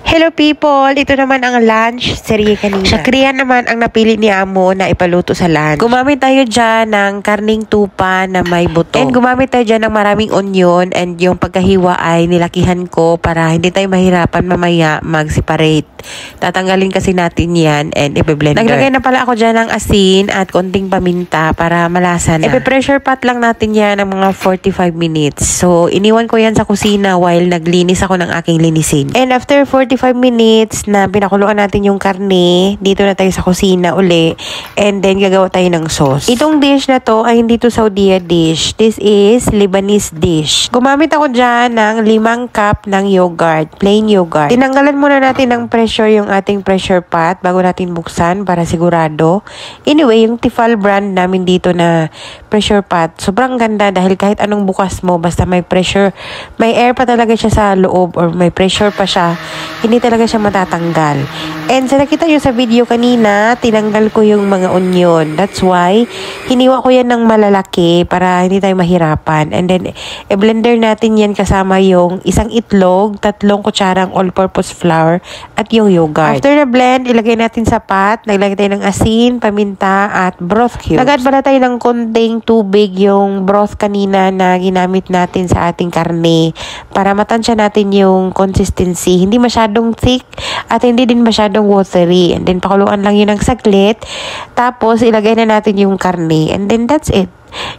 Hello people! Ito naman ang lunch serye kanina. Shakriya naman ang napili ni Amo na ipaluto sa lunch. Gumamit tayo dyan ng karning tupa na may buto. And gumamit tayo dyan ng maraming onion and yung pagkahiwa ay nilakihan ko para hindi tayo mahirapan mamaya mag-separate. Tatanggalin kasi natin yan and ibe-blender. Naglagay na pala ako dyan ng asin at konting paminta para malasa na. Ipe-pressure pot lang natin yan ng mga 45 minutes. So, iniwan ko yan sa kusina while naglinis ako ng aking linisin. And after 45 minutes na pinakuluan natin yung karne, dito na tayo sa kusina uli. And then, gagawa tayo ng sauce. Itong dish na to ay hindi to Saudi dish. This is Lebanese dish. Gumamit ako dyan ng 5 cup ng yogurt, plain yogurt. Tinanggalan muna natin ng pressure yung ating pressure pot bago natin buksan para sigurado. Anyway, yung Tefal brand namin dito na pressure pot, sobrang ganda dahil kahit anong bukas mo, basta may pressure, may air pa talaga siya sa loob or may pressure pa siya, hindi talaga siya matatanggal. And sa nakita nyo sa video kanina, tinanggal ko yung mga onion. That's why, hiniwa ko yan ng malalaki para hindi tayo mahirapan. And then, i-blender natin yan kasama yung isang itlog, 3 kutsarang all-purpose flour, at yung yogurt. After na blend, ilagay natin sa pot. Naglagay tayo ng asin, paminta, at broth cubes. Nag-add pala tayo ng konting tubig yung broth kanina na ginamit natin sa ating karne para matansya natin yung consistency. Hindi masyadong thick at hindi din masyadong watery. And then, pakuluan lang yun ng saglit. Tapos, ilagay na natin yung karne. And then, that's it.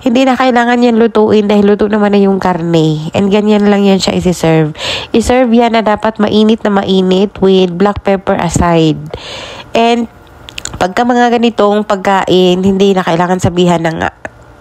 Hindi na kailangan yan lutuin dahil luto naman na yung karne. And ganyan lang yan siya isi-serve. I-serve yan na dapat mainit na mainit with black pepper aside. And pagka mga ganitong pagkain, hindi na kailangan sabihan ng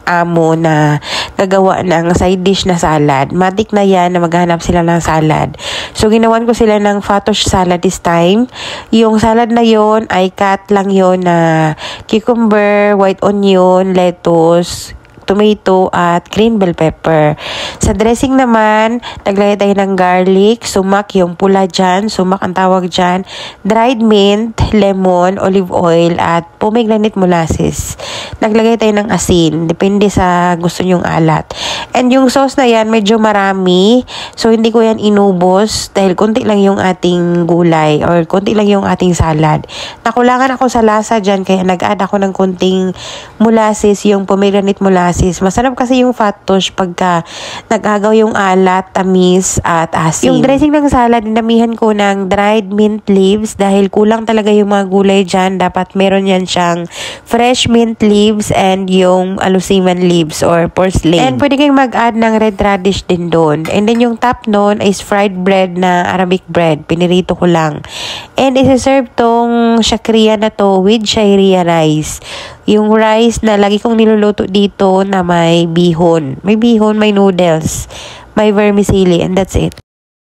Amo na gagawa ng side dish na salad. Matik na yan na maghanap sila ng salad. So, ginawan ko sila ng fatosh salad this time. Yung salad na yon ay cut lang yon na cucumber, white onion, lettuce, tomato, at green bell pepper. Sa dressing naman, naglagay tayo ng garlic, sumak yung pula dyan, sumak ang tawag dyan, dried mint, lemon, olive oil, at pomegranate molasses. Naglagay tayo ng asin, depende sa gusto nyong alat. And yung sauce na yan, medyo marami, so hindi ko yan inubos dahil konti lang yung ating gulay or konti lang yung ating salad. Nakulangan ako sa lasa dyan, kaya nag-add ako ng konting molasses, yung pomegranate molasses. Masarap kasi yung fatosh pagka nag-agaw yung alat, tamis, at asin. Yung dressing ng salad, dinamihan ko ng dried mint leaves dahil kulang talaga yung mga gulay dyan. Dapat meron yan siyang fresh mint leaves and yung alusiman leaves or porcelain. And pwede kayong mag-add ng red radish din doon. And then yung top nun is fried bread na Arabic bread. Pinirito ko lang. And isi-serve tong shakriya na to with shayriya rice. Yung rice na lagi kong niluluto dito na may bihon. May bihon, may noodles, may vermicelli, and that's it.